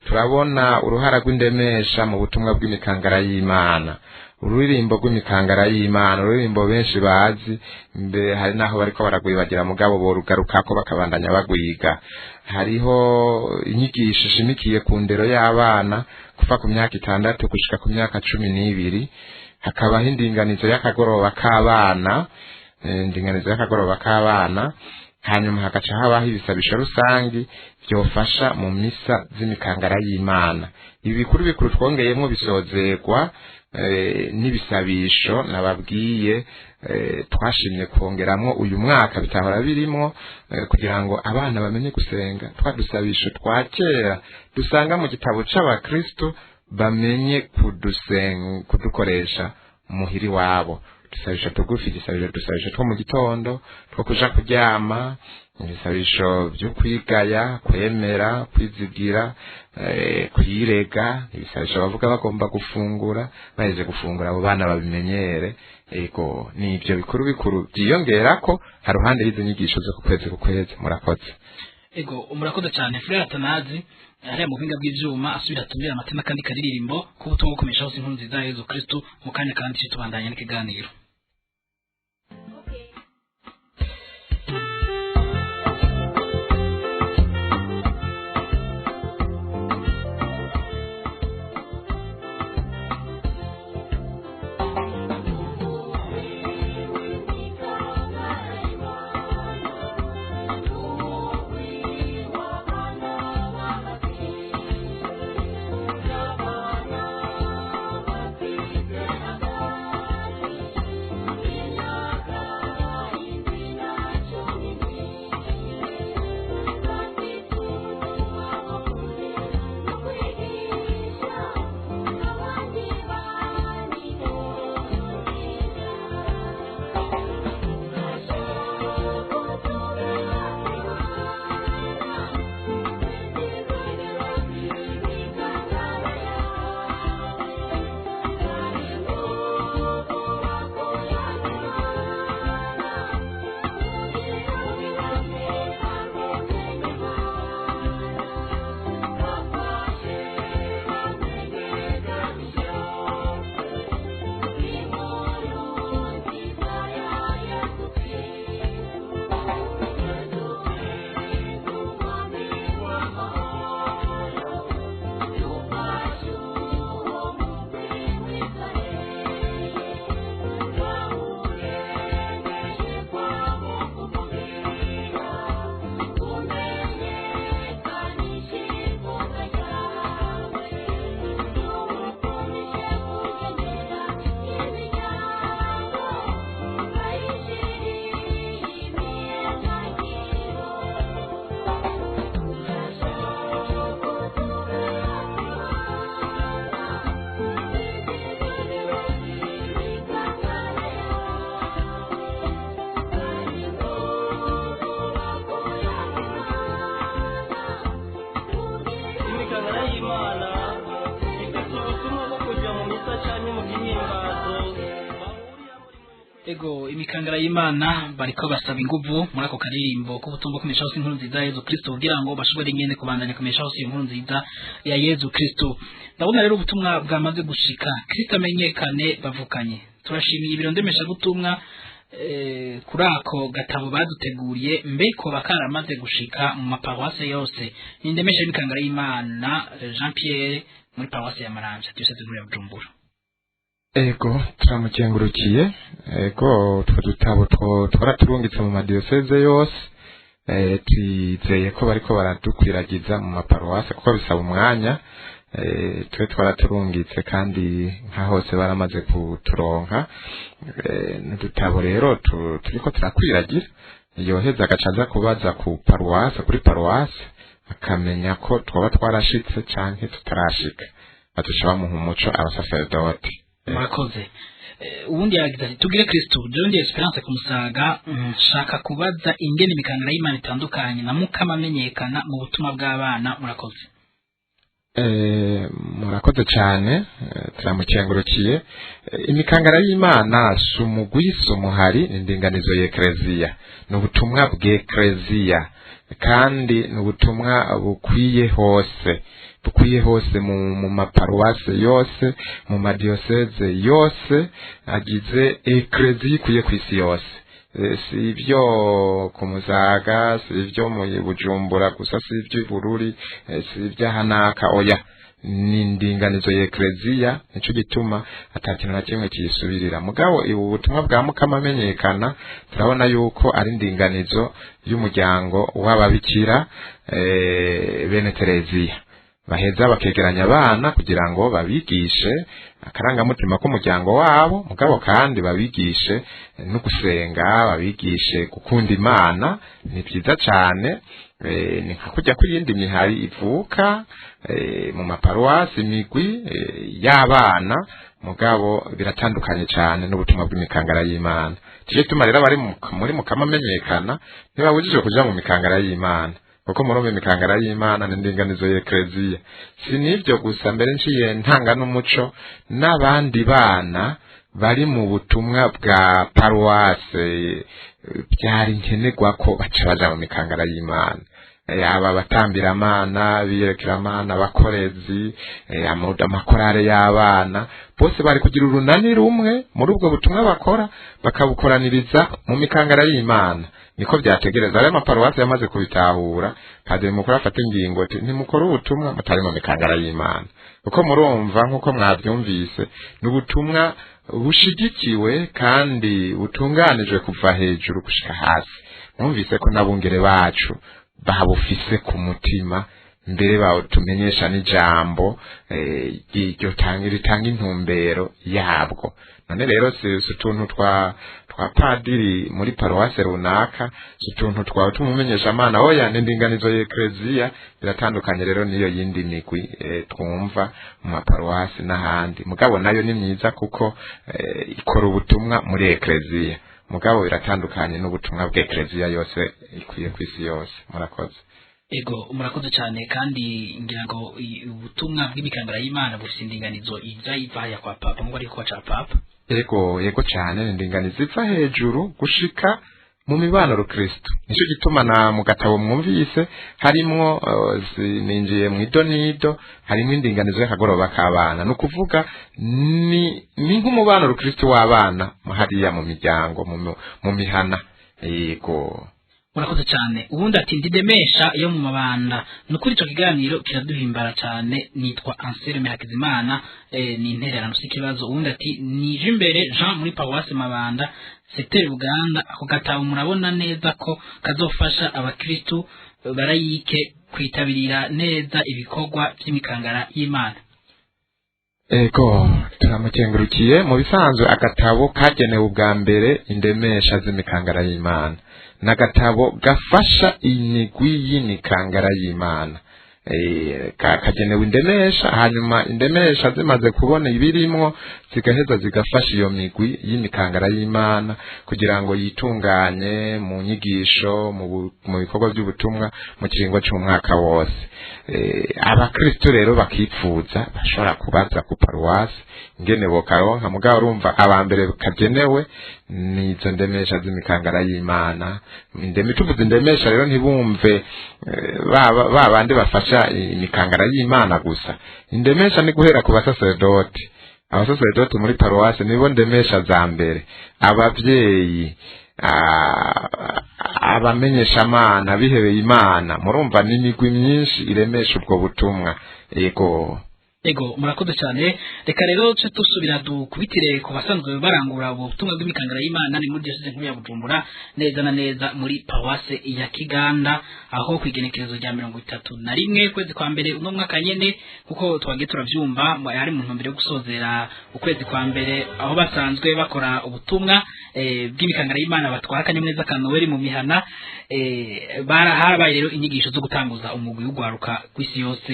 turabona uruhara rw'indemesha mu butumwa bw'imikangara y'Imana, ururirimbo rw'imikangara y'Imana, ururirimbo benshi bazi, mbe hari naho bariko baragwibagira mugabo borugarukako bakabandanya bagwiga. Hariho inyigisho ishimikiye ku ndero y'abana kuva ku myaka 6 gushika ku myaka 12, hakabaho indinganizo y'akagoroba k'abana, hanyuma hagaca habaho ibisabisho rusangi byofasha mu misa z'imikangara y'Imana. Ibi bikuru twongeyemo bisozerwa n'ibisabisho nababwiye twashimye kongeramwo uyu mwaka bitahora birimo, kugira ngo abana bamenye gusenga. Twadusabisho twa kera dusanga mu gitabo c'abakristo bamenye kudukoresha muhiri wabo. Dusabisho tugufi, dusabisho two mu gitondo, two kuja kuryama, ibisabisho byo kwigaya, kwemera, kwizigira, kwirega, ibisabisho bavuga bagomba gufungura, baheje gufungura abo bana babimenyere. Ego nivyo bikuru byiyongera ko haruhande y'izo nyigisho zo ku kwezi. Murakoze. Ego murakoze cyane Frere Atanazi, hariya mu buhinga bw'ivyuma asubira tumira amatema kandi karirimbo ko butumwa gukomesha hose inkuru nziza ya Yezu Kristo. Mu kanya kandi tubandanya n'ikiganiro. ego imikangara y'Imana bariko basaba inguvu muri ako karirimbo k'ubutumwa kumenyesha hose inkuru nziza ya Yezu Kristo kugira ngo bashobore nyene kubandanya kumenyesha hose inkuru nziza ya Yezu Kristo. Ndabona rero ubutumwa bwamaze gushika, Kristo amenyekane bavukanye. Turashimiye ibiro ndemesha gutumwa kuri ako gatabo baduteguriye mbeko bakaramaze gushika mu maparuwase yose. Indemesha y'imikangara y'Imana Jean Pierre muri paruwase ya Maramvya tuyiseze muri Bujumbura. Ego turamukengurukiye. Ego utwo dutabo twaraturungitse mu madiyoseze yose, twizeye ko bariko baradukwiragiza mu maparuwase kuko bisaba umwanya. Twe twaraturungitse kandi nka hose baramaze kuturonka. N'udutabo rero turiko turakwiragira, yoheza agacaza kubaza ku paruwase, kuri paruwase akamenya ko twaba twarashitse canke tutarashika, batusha bamuha umuco abasaseredoti. Murakoze. Ubundi yagize ati tugire Kristo John Esperance ku Musaga, shaka kubaza ingene imikangara y'Imana itandukanye na mukama amenyekana mu butumwa bw'abana. Murakoze. Murakoze cyane, turamukengurukiye. Imikangara y'Imana sumugwi sumuhari indinganizo y'Ekleziya, n'ubutumwa bw'Ekleziya kandi n'ubutumwa bukwiye hose mu maparuwase yose, mu madiyoseze yose agize Ekleziya ikwiye kw'isi yose. Si ibyo ku Musaga, si ibyo mu Bujumbura gusa, si ibyo Bururi, si ibyo hanaka, oya ni indinganizo y'Ekleziya. Nico gituma atakintu na kimwe kiyisubirira. Mugabo ubu butumwa bwa mukama amenyekana turabona yuko ari indinganizo y'umuryango w'ababikira bene Tereziya, baheza bakegeranya abana kugira ngo babigishe akarangamutima k'umuryango wabo, mugabo kandi babigishe no gusenga, babigishe gukunda Imana. Ni byiza cyane. Ni nka kujya kw'iyindi mihari ivuka mu maparuwasi, imigwi y'abana, mugabo biratandukanye cyane n'ubutumwa bw'imikangara y'Imana. Tije tuma rero bari muri mukama amenyekana ntibabujije kuja mu mikangara y'Imana, kuko muri imikangara y'Imana n'indinganizo y'Ekleziya. Si nivyo gusa, mbere nciye ntanga n'umuco n'abandi bana bari mu butumwa bwa paruwase byari nkenerwa ko baca baja mu mikangara y'Imana. Aba batambira amana, biyerekera amana, abakorezi, amakorare y'abana, bose bari kugira urunani rumwe muri ubwo butumwa bakora, bakabukoraniriza mu mikangara y'Imana. Niko byategereza. Ari amaparuwasi yamaze kubitahura, padiri mukuru afata ingingo ati ntimukora ubutumwa mutari mu mikangara y'Imana, kuko murumva nk'uko mwabyumvise n'ubutumwa bushigikiwe kandi butunganijwe kuva hejuru gushika hasi. Mwumvise ko nabungere bacu babufise ku mutima, mbere bawutumenyesha n'ijambo ritanga intumbero yabwo. None rero si utuntu twa padiri muri paruwase runaka, si utuntu twawe tumumenyesha amana, oya n'indinganizo y'Ekleziya. Biratandukanye rero niyo yindi migwi twumva mu maparuwasi n'ahandi, mugabo nayo ni myiza kuko ikora ubutumwa muri Ekleziya, mugabo biratandukanye n'ubutumwa bw'Ekleziya yose ikwiye kw'isi yose. Murakoze. Ego murakoze cyane, kandi ngira ngo ubutumwa bw'imikangara y'Imana bufite indinganizo iva ya kwa papa ngo ari kwa cha papa. Yego cyane, indinganizo iva hejuru gushika mu mibano Kristo. Nico gituma na mu gatabo mwumvise harimwo ninjiye mu idonido, harimo indinganizo y'akagoroba k'abana. No kuvuga ni nk'umubano Kristo w'abana hariya mu miryango, mu mihana. Yego murakoze cyane. Ubundi ati ndidemesha yo mu mabanda. Nukuri ico kiganiro kiraduhimbara cyane. Nitwa Anselme Hakizimana, ni intererano sikibazo. Ubundi ati nije imbere Jean muri paruwase Mabanda, secteur Uganda. Ako gatabo murabona neza ko kazofasha abakristo barayike kwitabirira neza ibikorwa by'imikangara y'Imana. Ego turamukengurukiye. Mu bisanzwe agatabo kagenewe ubwa mbere indemesha z'imikangara y'Imana, n'agatabo gafasha imigwi y'imikangara y'Imana. Kagenewe indemesha, hanyuma indemesha zimaze kubona ibirimwo zigaheza zigafasha iyo migwi y'imikangara y'Imana kugira ngo yitunganye mu nyigisho, mu bikorwa by'ubutumwa mu kiringo cy'umwaka wose. Abakristo rero bakipfuza bashobora kubaza ku paruwasi ingene bokaronka, mugabo urumva abambere kagenewe nizo ndemesha z'imikangara y'Imana. Tuvuze indemesha rero ntibumve ba bandi bafasha imikangara y'Imana gusa. Indemesha ni guhera ku basaserdoti. Abasaserdoti muri paruwase nibo ndemesha za mbere, abavyeyi, abamenyeshamana bihebeye Imana. Murumva n'imigwi myinshi iremesha ubwo butumwa. Ego murakoze cyane. Reka rero cyo tusubira dukubitire ku basanzwe barangura ubutumwa bw'imikangara y'Imana ni muri diocese nkuru ya Bujumbura, neza na neza muri paruwase ya Kiganda, aho kwigenekerezo rya 31 kwezi kwa mbere uno mwaka nyene, kuko twagiye turavyumva ari mu ntumbero yo gusozera ukwezi kwa mbere, aho basanzwe bakora ubutumwa bw'imikangara y'Imana batwara kanyamuneza ka Noel mu mihana. Harabaye rero inyigisho zo gutanguza umugwi w'ugwaruka kw'isi yose.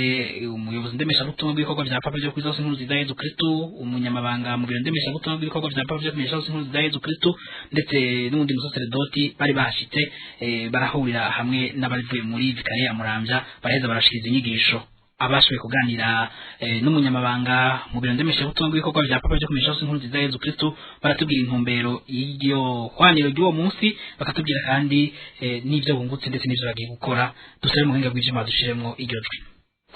Umuyobozi ndemesha butumwa bw'ibikorwa vya Papa byo kwiza inkuru za Yezu Kristo, umunyamabanga mu biro ndemesha butumwa bw'ibikorwa vya Papa byo kwiza inkuru za Yezu Kristo, ndetse n'undi musaserdoti bari bashitse barahurira hamwe n'abavuye muri vikariya ya Muramvya, baraheza barashikiriza inyigisho. Abashoboye kuganira n'umunyamabanga mu biro ndemesha butumwa bw'ibikorwa vya Papa byo kwiza inkuru za Yezu Kristo, baratubwira intumbero y'iryo hwaniro ry'uwo munsi, bakatubwira kandi n'ivyo bungutse ndetse n'ivyo bagiye gukora. Dusabe mu buhinga bw'ivyuma dushiremwo iryo jwi.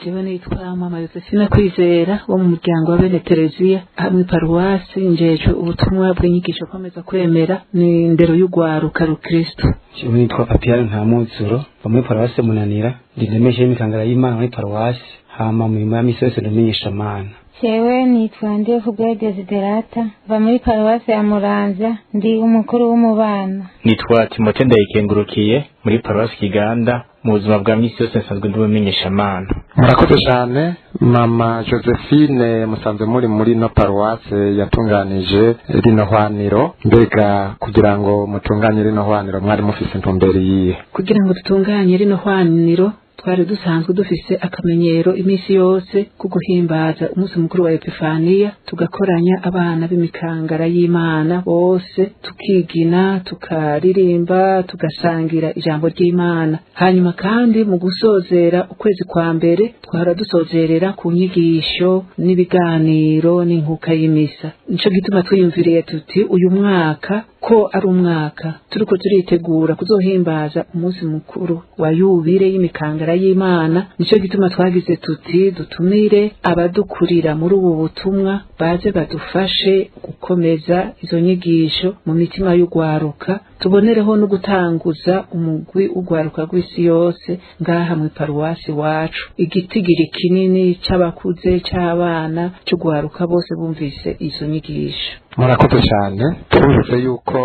Jewe nitwa Mama Yosefina Kwizera wo mu muryango wa Bene Tereziya hamwe paruwasi, njeje ubutumwa bw'inyigisho komeza kwemera ni ndero y'ugwaruka rukristo. Jewe nitwa Papiano Ntamuzuro wo muri paruwasi Munanira, ndemesha imikangara y'Imana muri paruwasi, hama mu misi yose ndamenyeshamana. Jewe nitwa Ndekubwayo Desiderata va muri paruwasi ya Muramvya, ndi umukuru w'umubano. Nitwa Timote Ndayikengurukiye muri paruwasi Kiganda, mu buzima bwa misi yose nsanzwe ndi umumenyeshamana. Murakoze cyane. Mama Josephine musanzwe muri no paruwase yatunganije rino hwaniro, mbega kugira ngo mutunganye rino hwaniro mwari mufise intumbero yihe? Kugira ngo dutunganye rino hwaniro twari dusanzwe dufise akamenyero imisi yose ku guhimbaza umunsi mukuru wa Epifaniya, tugakoranya abana b'imikangara y'Imana bose, tukigina, tukaririmba, tugasangira ijambo ry'Imana. Hanyuma kandi mu gusozera ukwezi kwa mbere twara dusozerera ku nyigisho n'ibiganiro n'inkuka y'imisa. Nico gituma twiyumviriye tuti uyu mwaka ko ari umwaka turiko turitegura kuzohimbaza umunsi mukuru wa yubile y'imikangara y'Imana. Nico gituma twagize tuti dutumire abadukurira muri ubu butumwa baze badufashe gukomeza izo nyigisho mu mitima y'ugwaruka, tubonereho no gutanguza umugwi ugwaruka rw'isi yose ngaha mu paruwasi wacu. Igitigiri kinini c'abakuze c'abana c'ugwaruka bose bumvise izo nyigisho. Murakoze cyane. Tuvuze yuko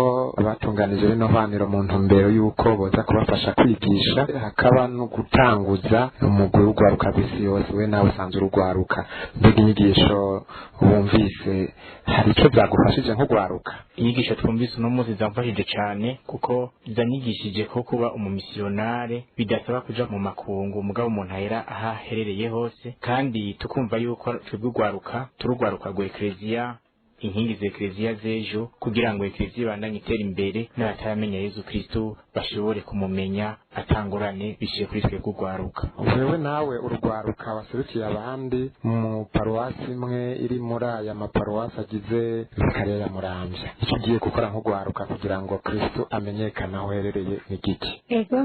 batunganije rino hwaniro mu ntumbero yuko boza kubafasha kwigisha, hakaba no gutanguza umugwi w'ugwaruka rw'isi yose. We nawe usanzwe urugwaruka, mbega inyigisho bumvise hari icyo byagufashije nko gwaruka? Inyigisho twumvise uno munsi zamfashije cyane, kuko zanyigishije ko kuba umumisionare bidasaba kuja mu makungu, mugabo umuntu ahera ahaherereye hose, kandi tukumva yuko twebwe ugwaruka turugwaruka rwa Ekleziya, inkingi za Ekleziya z'ejo, kugira ngo Ekleziya ibandanye itera imbere n'abataramenya Yezu Kristo bashobore kumumenya atangorane bishiye kuri twe kugwaruka. Wewe nawe urugwaruka waserukiye abandi mu paruwasi imwe iri muri aya maparuwasi agize vikariya ya Muramvya, icyo ugiye gukora nk'ugwaruka kugira ngo Kristo amenyekane aho herereye n'igiki? Ego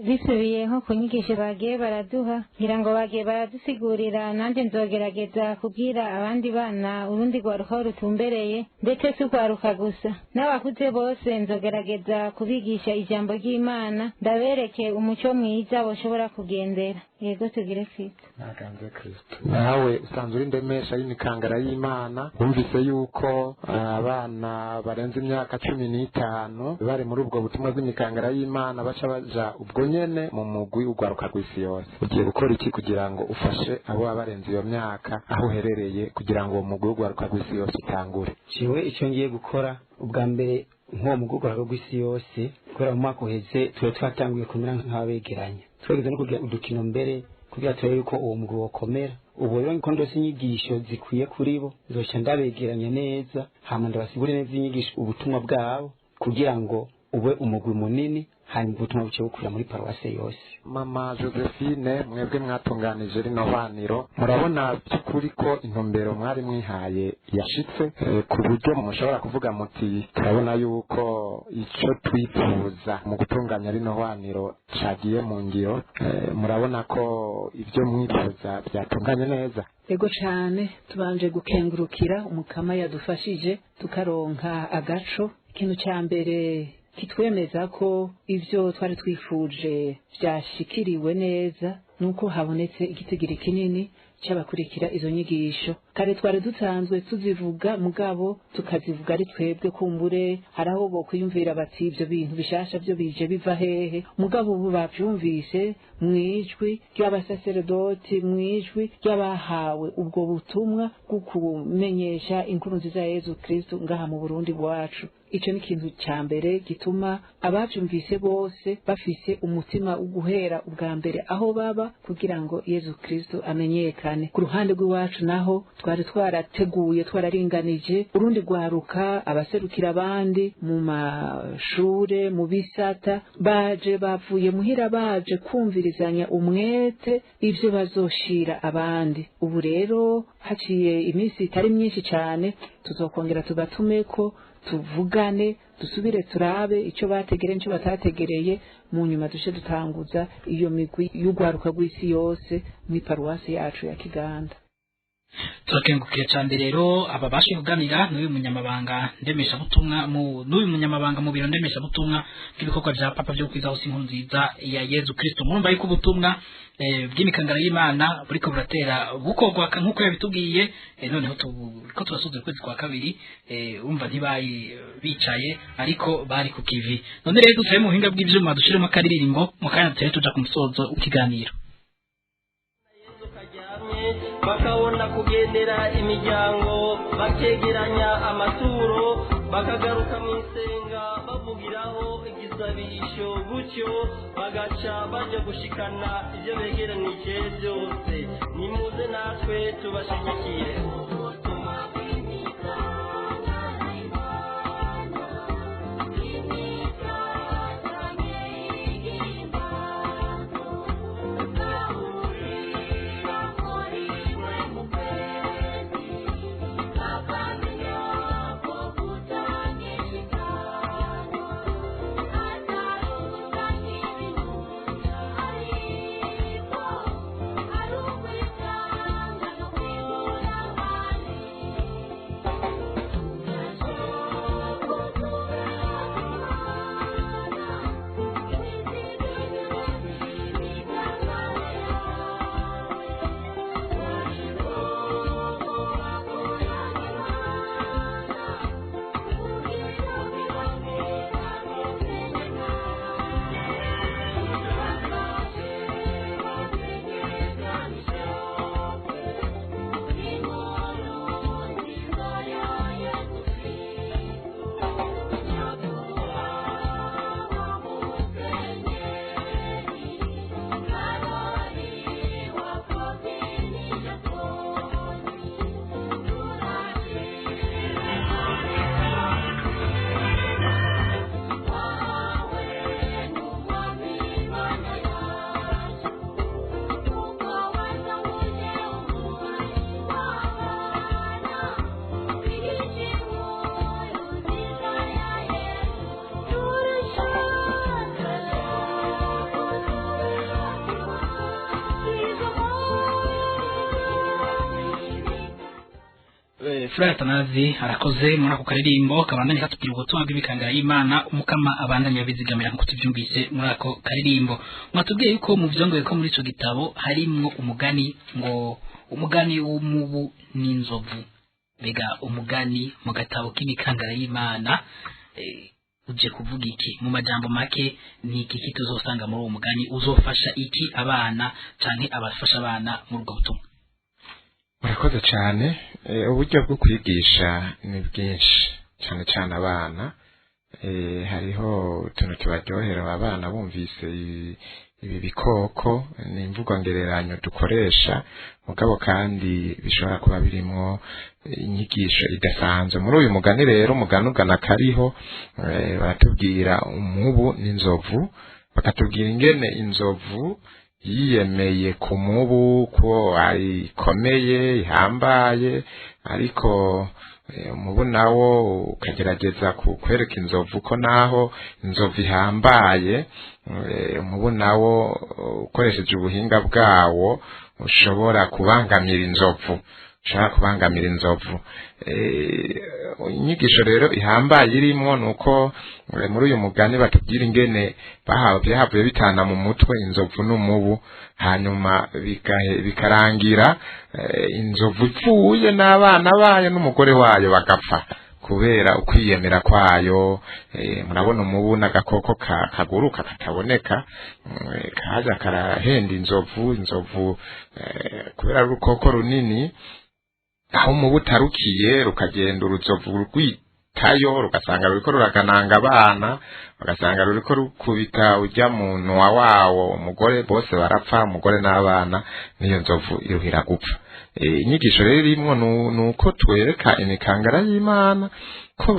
bisubiye nko kunyigisha bagiye baraduha, ngira ngo bagiye baradusigurira, nanje nzogerageza kubwira abandi bana urundi gwaruka rutumbereye, ndetse si ugwaruka gusa n'abakuze bose nzogerageza kubigisha ijambo ry'Imana, ndabereke umuco mwiza bashobora kugendera. Yego tugire Kristo. Naganze Kristo. Nawe usanzwe uri ndemesha y'imikangara y'Imana, wumvise yuko abana barenze imyaka 15 bari muri ubwo butumwa bw'imikangara y'Imana baca baja ubwo nyene mu mugwi ugwaruka rw'isi yose. Ugiye gukora iki kugira ngo ufashe abo barenze iyo myaka aho herereye kugira ngo uwo mugwi ugwaruka rw'isi yose utangure? Ciwe icyo ngiye gukora ubwa mbere nko mu gukora rw'isi yose, kubera mu mwaka uheze tuba twatanguye kumera nk'abegeranya, twageze no kugira udukino mbere kugira turebe yuko uwo mugwi wokomera. Ubu rero niko ndose inyigisho zikwiye kuri bo, zoca ndabegeranya neza, hama ndabasigure neza inyigisho ubutumwa bwabo, kugira ngo ube umugwi munini hanyuma ubutumwa buce bukwira muri paruwase yose. Mama Josephine, mwebwe mwatunganije rino hwaniro, murabona by'ukuri ko intumbero mwari mwihaye yashitse ku buryo mushobora kuvuga muti turabona yuko icyo twifuza mu gutunganya rino hwaniro cagiye mu ngiro, murabona ko ibyo mwifuza byatunganye neza? Ego cane, tubanje gukengurukira umukama yadufashije tukaronka agaco. Ikintu ca mbere kitwemeza ko ivyo twari twifuje vyashikiriwe neza nuko habonetse igitigiri kinini c'abakurikira izo nyigisho. Kare twari dusanzwe tuzivuga mugabo tukazivuga ari twebwe kumbure haraho bo kwiyumvira bati ivyo bintu bishasha vyo bije biva hehe, mugabo ubu bavyumvise mwijwi ry'abasaseredoti, mwijwi ry'abahawe ubwo butumwa bwo kumenyesha inkuru nziza ya Yezu Kristo ngaha mu Burundi bwacu. Ico ni ikintu ca mbere gituma abavyumvise bose bafise umutima uguhera ubwa mbere aho baba kugira ngo Yezu Kristo amenyekane. Ku ruhande rw'iwacu naho twari twarateguye twararinganije urundi rwaruka abaserukira abandi mu mashure mu bisata baje bavuye muhira baje kumvirizanya umwete ivyo bazoshira abandi. Ubu rero haciye iminsi itari myinshi cane tuzokongera tubatumeko tuvugane dusubire turabe icyo bategereye icyo batategereye mu nyuma dushe dutanguza iyo migwi y'ugwaruka rw'isi yose muri paruwasi yacu ya Kiganda. Turakengukiye cyane rero ababashe kuganira n'uyu munyamabanga ndemesha butumwa n'uyu munyamabanga mu biro ndemesha butumwa bw'ibikorwa bya papa byo kwizaho inkuru nziza ya Yezu Kristo. Murumva yuko ubutumwa bw'imikangara y'Imana buriko buratera gukorwa nk'uko yabitubwiye. Noneho ko turasuze kwezi kwa kabiri, umva ntibayi bicaye ariko bari ku kivi. None rero dutaye mu buhinga bw'ivyuma dushiremo akaririmbo mu kanya tutari tuja ku musozo w'ikiganiro. Bakabona kugendera imiryango bakegeranya amaturo bakagaruka mu isenga bavugiraho igisabisho gutyo bagaca baje gushikana ibyo begeranije byose. Nimuze natwe tubashigikire. Frere Tanazi arakoze muri ako karirimbo kabandanye katubwira ubutumwa bw'imikangara y'Imana umukama abandanye abizigamira nkuko tuvyumvise muri ako karirimbo. Mwatubwiye yuko mu vyongoye ko muri ico gitabo harimwo umugani ngo umugani w'umubu n'inzovu. Bega umugani mu gatabo k'imikangara y'Imana uje kuvuga iki? Mu majambo make ni iki tuzosanga muri uwo mugani uzofasha iki abana canke abafasha abana muri ubwo butumwa? Murakoze cyane. Uburyo bwo kwigisha ni bwinshi cyane cyane abana. Hariho utuntu tubaryohera abana bumvise ibi bikoko ni imvugo ngereranyo dukoresha mugabo kandi bishobora kuba birimwo inyigisho idasanzwe. Muri uyu mugani rero umuganugana kariho baratubwira umubu n'inzovu, bakatubwira ingene inzovu yiyemeye ku mubu ko ayikomeye ihambaye, ariko umubu nawo ukagerageza kwereka inzovu ko naho inzovu ihambaye, umubu nawo ukoresheje ubuhinga bwawo ushobora kubangamira inzovu. Inyigisho rero ihambaye irimwo nuko muri uyu mugani batubwira ingene byahavuye bitana mu mutwe inzovu n'umubu, hanyuma bikarangira inzovu ipfuye n'abana bayo n'umugore wayo bagapfa kubera ukwiyemera kwayo. Murabona umubu n'agakoko kaguruka kataboneka, kaza karahenda inzovu kubera ari urukoko runini, aho umubu utarukiye rukagenda uruzovu rwitayo rugasanga ruriko ruragananga abana, bagasanga ruriko rukubita ujya muntu wawo umugore, bose barapfa, umugore n'abana, n'iyo nzovu iruhira gupfa. Inyigisho rero irimwo nuko twereka imikangara y'Imana ko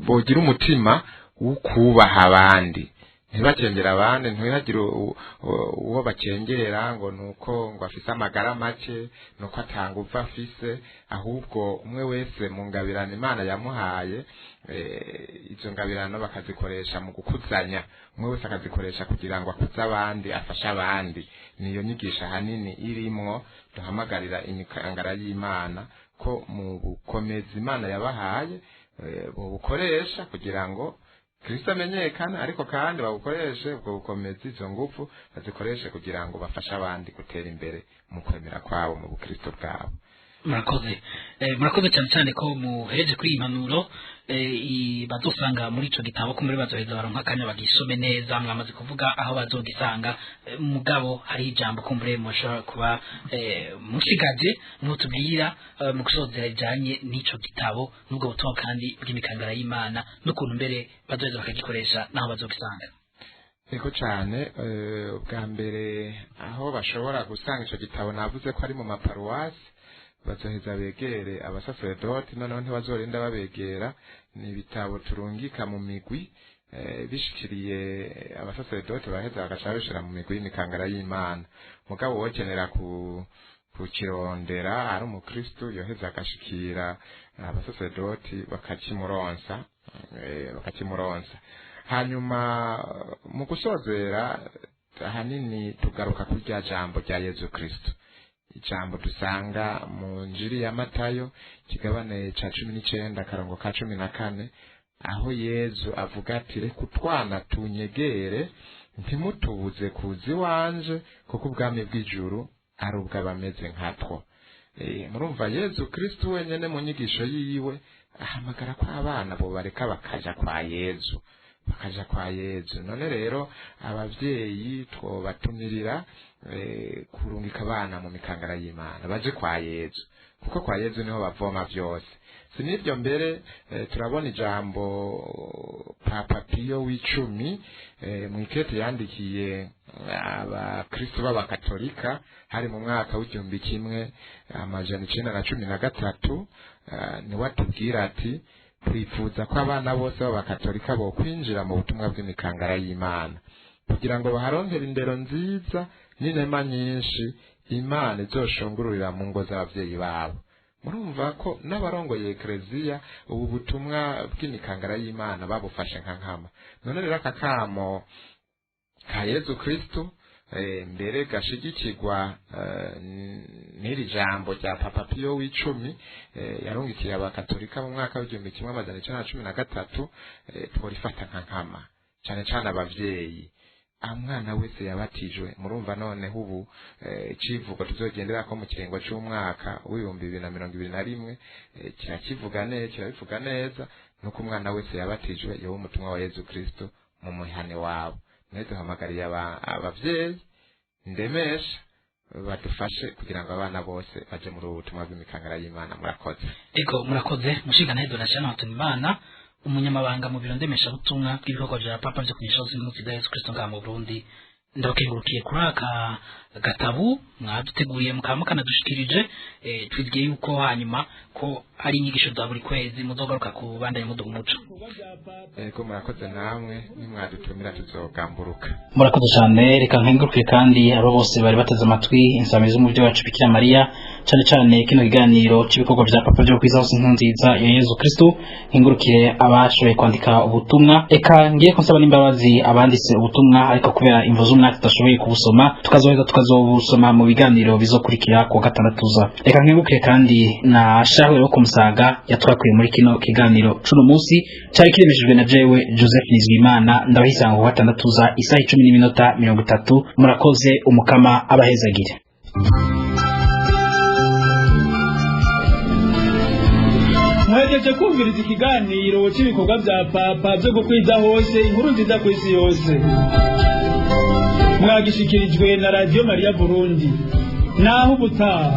bogira umutima wo kubaha abandi, ntibakengera abandi, ntihagire uwo bakengera ngo nuko ngo afise amagara make, nuko atanga uva afise, ahubwo umwe wese mu ngabirano Imana yamuhaye, izo ngabirano bakazikoresha mu gukuzanya, umwe wese akazikoresha kugira ngo akuze abandi, afashe abandi. Niyo nyigisho ahanini irimwo duhamagarira imikangara y'Imana ko mu bukomezi Imana yabahaye bukoresha kugira ngo Kristo amenyekane, ariko kandi babukoreshe ubwo bukomezi, izo ngufu bazikoreshe kugira ngo bafashe abandi gutera imbere mu kwemera kwabo mu bukristo bwabo. Murakoze cyane cyane ko muhereje kuri impanuro bazosanga muri ico gitabo ko muri bazoheza baronka akanya bagisome neza. Mwamaze kuvuga aho bazogisanga, mugabo hari ijambo kumbure mushobora kuba mushigaje mutubwira mu gusozera ijanye n'ico gitabo n'ubwo butumwa kandi bw'imikangara y'Imana n'ukuntu mbere bazoheza bakagikoresha naho bazogisanga. Ego cyane, bwa mbere aho bashobora gusanga ico gitabo navuze ko ari mu maparuwasi, bazoheza begere abasaserdoti, noneho ntibazorinda babegera, ni ibitabo turungika mu migwi, bishikiriye abasaserdoti baheza bagaca bishira mu migwi y'imikangara y'Imana. Mugabo wokenera kukirondera ari umukristo yoheza agashikira abasaserdoti bakakimuronsa. Hanyuma mu gusozera ahanini tugaruka kuri rya jambo rya Yezu Kristo, ijambo dusanga mu Njiri ya Matayo kigabane ca 19 akarongo ka 14, aho Yezu avuga ati reka utwana tunyegere ntimutubuze kuzi wanje, kuko ubwami bw'ijuru ari ubw'abameze nkatwo. Murumva Yezu Kristo wenyene mu nyigisho yiwe ahamagara ko abana bo bareka bakaja kwa Yezu. None rero abavyeyi twobatumirira kurungika abana mu mikangara y'Imana baje kwa Yezu, kuko kwa Yezu niho bavoma vyose. Sinivyo mbere turabona ijambo Papa Pio w'icumi mwikete yandikiye abakristo b'abakatolika hari mu mwaka w'igihumbi kimwe amajana 913, niwe atubwira ati twifuza ko abana bose b'abakatolika bo kwinjira mu butumwa bw'imikangara y'Imana kugira ngo baharonkere indero nziza n'inema nyinshi Imana izoshungururira mu ngo z'abavyeyi babo. Murumva ko n'abarongoye Ekleziya ubu butumwa bw'imikangara y'Imana babufashe nka nkama. None rero akakamo ka Yezu Kristo mbere gashigikirwa n'iri jambo rya Papa Pio w'icumi yarungikiye abakatolika mu mwaka w'igihumbi kimwe amajana 913, tworifata nka nkama cyane cyane abavyeyi. Umwana wese yabatijwe, murumva noneho ubu civugo tuzogendera ko mu kirengo cy'umwaka w'2021 kirabivuga neza nuko umwana wese yabatijwe yoba umutumwa wa Yezu Kristo mu muhane wabo. Neze hamagariye abavyeyi ndemesha badufashe kugira ngo abana bose baje muri ubutumwa bw'imikangara y'Imana. Murakoze. Ego murakoze mushingana Edo na Shana Imana umunyamabanga mu biro ndemeshabutumwa bw'ibikorwa vya papa vyo kunyesha umunsi da Yesu Kristo ngaha mu Burundi. Ndabakengurukiye kuri aka gatabu mwaduteguriye mukaba kanadushikirije, twizigiye yuko hanyuma ko ari inyigisho za buri kwezi muzogaruka ku bandanye muduha umuco. Ego murakoze namwe nimwadutumira tuzogamburuka. Murakoze cyane, reka nkengurukiye kandi abo bose bari bateze amatwi insamizi z'umuvyo wacu Bikira Mariya, cyane cyane kino kiganiro cy'ibikorwa vya papa vyo kwiza hose nziza ya Yesu Kristo. Nkengurukire abashoboye kwandika ubutumwa, eka ngiye kusaba n'imbabazi abanditse ubutumwa ariko kubera imvo z'umwaka tudashoboye kubusoma, tukazoheza tukazobusoma mu biganiro bizokurikira ku gatandatuza. Reka nkengurukire kandi na Shawe wo kumusaga yatwakuye muri kino kiganiro cuno munsi cyari kiremeshejwe na jewe Joseph Nizwimana. Ndabahisanga ku gatandatuza isaha 10:30. Murakoze, umukama abahezagire. Mwejeje kumviriza ikiganiro cy'ibikorwa bya papa byo gukwiza hose inkuru nziza ku isi yose. Mwagishikirijwe na Radio Maria Burundi. Naho ubutaha.